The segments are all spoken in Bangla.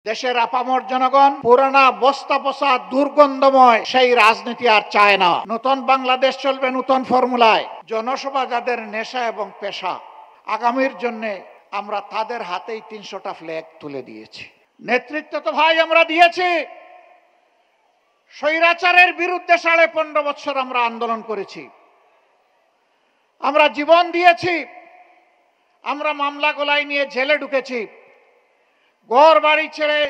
দেশের আপামর জনগণ পুরানা বস্তা পচা দুর্গন্ধময় সেই রাজনীতি আর চায় না। নতুন বাংলাদেশ চলবে নতুন ফর্মুলায়। জনসভা যাদের নেশা এবং পেশা, আগামীর জন্য আমরা তাদের হাতেই ৩০০টা ফ্ল্যাগ তুলে দিয়েছি। নেতৃত্ব তো ভাই আমরা দিয়েছি। স্বৈরাচারের বিরুদ্ধে ১৫.৫ বছর আমরা আন্দোলন করেছি, আমরা জীবন দিয়েছি, আমরা মামলা গোলাই নিয়ে জেলে ঢুকেছি, ঘর বাড়ি ছেড়ে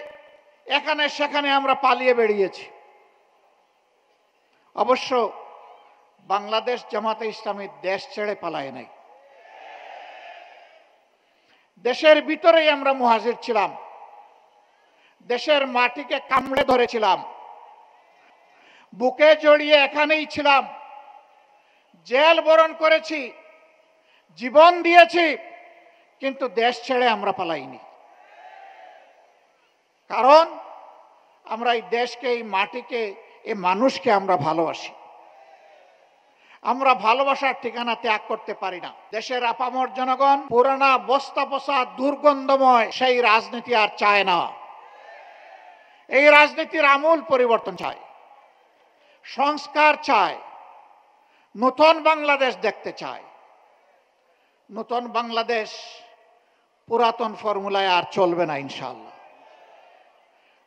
এখানে সেখানে আমরা পালিয়ে বেরিয়েছি। অবশ্য বাংলাদেশ জামাতে ইসলামী দেশ ছেড়ে পালায় নাই, দেশের ভিতরেই আমরা মুহাজির ছিলাম, দেশের মাটিকে কামড়ে ধরেছিলাম, বুকে জড়িয়ে এখানেই ছিলাম, জেল বরণ করেছি, জীবন দিয়েছি, কিন্তু দেশ ছেড়ে আমরা পালাইনি। কারণ আমরা এই দেশকে, এই মাটিকে, এই মানুষকে আমরা ভালোবাসি। আমরা ভালোবাসার ঠিকানা ত্যাগ করতে পারি না। দেশের আপামর জনগণ পুরানা বস্তা পচা দুর্গন্ধময় সেই রাজনীতি আর চায় না। এই রাজনীতির আমূল পরিবর্তন চায়, সংস্কার চায়, নতুন বাংলাদেশ দেখতে চায়। নতুন বাংলাদেশ পুরাতন ফর্মুলায় আর চলবে না ইনশাআল্লাহ।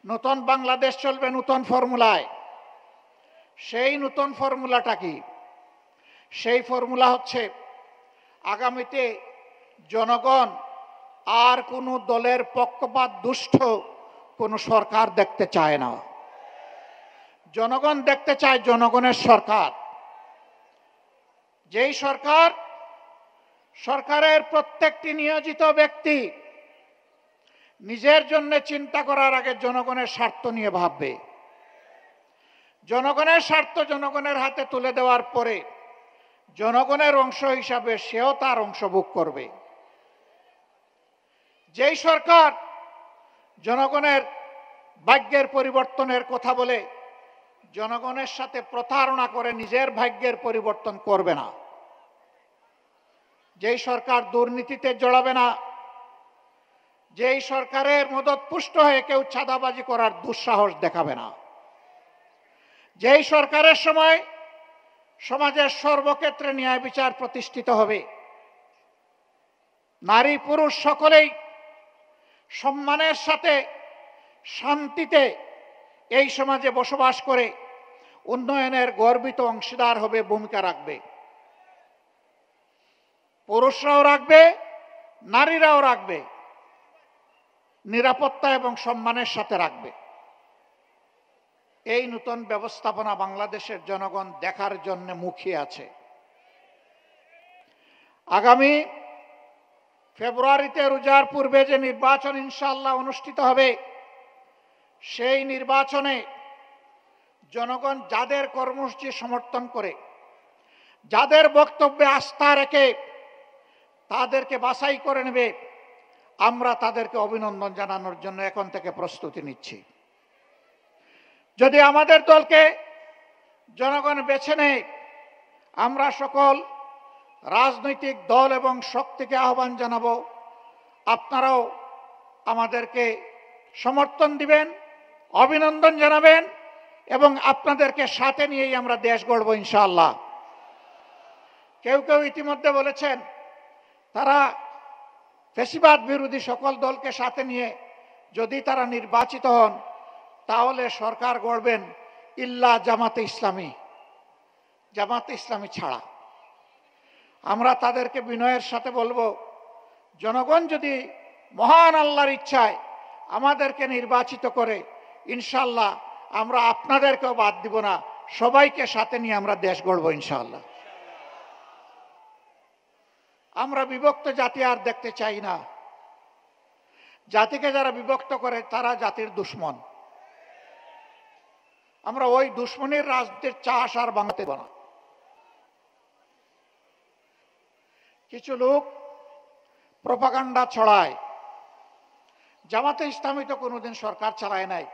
নতুন বাংলাদেশ চলবে নতুন ফর্মুলায়। সেই নতুন ফর্মুলাটা কি? সেই ফর্মুলা হচ্ছে আগামীতে জনগণ আর কোনো দলের পক্ষপাত দুষ্ট কোনো সরকার দেখতে চায় না। জনগণ দেখতে চায় জনগণের সরকার, যেই সরকার, সরকারের প্রত্যেকটি নিয়োজিত ব্যক্তি নিজের জন্য চিন্তা করার আগে জনগণের স্বার্থ নিয়ে ভাববে। জনগণের স্বার্থ জনগণের হাতে তুলে দেওয়ার পরে জনগণের অংশ হিসাবে সেও তার অংশ ভোগ করবে। যেই সরকার জনগণের ভাগ্যের পরিবর্তনের কথা বলে জনগণের সাথে প্রতারণা করে নিজের ভাগ্যের পরিবর্তন করবে না, যেই সরকার দুর্নীতিতে জড়াবে না, যেই সরকারের মদতপুষ্ট হয়ে কেউ চাঁদাবাজি করার দুঃসাহস দেখাবে না, যেই সরকারের সময় সমাজের সর্বক্ষেত্রে ন্যায় বিচার প্রতিষ্ঠিত হবে, নারী পুরুষ সকলেই সম্মানের সাথে শান্তিতে এই সমাজে বসবাস করে উন্নয়নের গর্বিত অংশীদার হবে, ভূমিকা রাখবে। পুরুষরাও রাখবে, নারীরাও রাখবে, নিরাপত্তা এবং সম্মানের সাথে রাখবে। এই নতুন ব্যবস্থাপনা বাংলাদেশের জনগণ দেখার জন্য মুখিয়ে আছে। আগামী ফেব্রুয়ারিতে রোজার পূর্বে যে নির্বাচন ইনশাআল্লাহ অনুষ্ঠিত হবে, সেই নির্বাচনে জনগণ যাদের কর্মসূচি সমর্থন করে, যাদের বক্তব্যে আস্থা রেখে তাদেরকে বাছাই করে নেবে, আমরা তাদেরকে অভিনন্দন জানানোর জন্য এখন থেকে প্রস্তুতি নিচ্ছি। যদি আমাদের দলকে জনগণ বেছে নেয়, আমরা সকল রাজনৈতিক দল এবং শক্তিকে আহ্বান জানাবো, আপনারাও আমাদেরকে সমর্থন দিবেন, অভিনন্দন জানাবেন এবং আপনাদেরকে সাথে নিয়েই আমরা দেশ গড়ব ইনশাআল্লাহ। কেউ কেউ ইতিমধ্যে বলেছেন তারা ফ্যাসিবাদ বিরোধী সকল দলকে সাথে নিয়ে যদি তারা নির্বাচিত হন তাহলে সরকার গড়বেন ইল্লা জামাতে ইসলামী, জামাতে ইসলামী ছাড়া। আমরা তাদেরকে বিনয়ের সাথে বলবো, জনগণ যদি মহান আল্লাহর ইচ্ছায় আমাদেরকে নির্বাচিত করে ইনশাআল্লাহ আমরা আপনাদেরকেও বাদ দিব না, সবাইকে সাথে নিয়ে আমরা দেশ গড়ব ইনশাআল্লাহ। আমরা বিভক্ত জাতি আর দেখতে চাই না। জাতিকে যারা বিভক্ত করে তারা জাতির দুশ্মন। আমরা ওই দুশ্মনের রাজনীতির চাষ আর বাংলাতে না। কিছু লোক প্রপাগান্ডা ছড়ায়, জামাতে ইসলামী তো কোনোদিন সরকার চালায় নাই।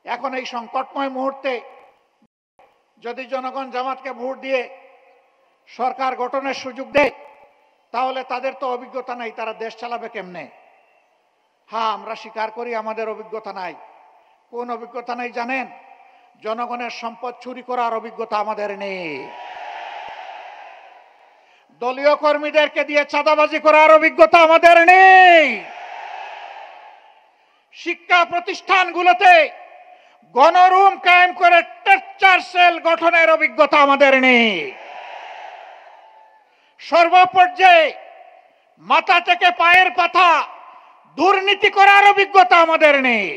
এখন এই সংকটময় মুহূর্তে যদি জনগণ জামাতকে ভোট দিয়ে সরকার গঠনের সুযোগ দেয় তাহলে তাদের তো অভিজ্ঞতা নাই, তারা দেশ চালাবে কেমনে? হ্যাঁ, আমরা স্বীকার করি আমাদের অভিজ্ঞতা নাই। কোন অভিজ্ঞতা নেই জানেন? জনগণের সম্পদ চুরি করার অভিজ্ঞতা আমাদের নেই। দলীয় কর্মীদেরকে দিয়ে চাঁদাবাজি করার অভিজ্ঞতা আমাদের নেই। শিক্ষা প্রতিষ্ঠানগুলোতে গণরুম কায়েম করে টর্চার সেল গঠনের অভিজ্ঞতা আমাদের নেই। সর্বপর্যায়ে মাথা থেকে পায়ের পাতা দুর্নীতি করার অভিজ্ঞতা আমাদের নেই।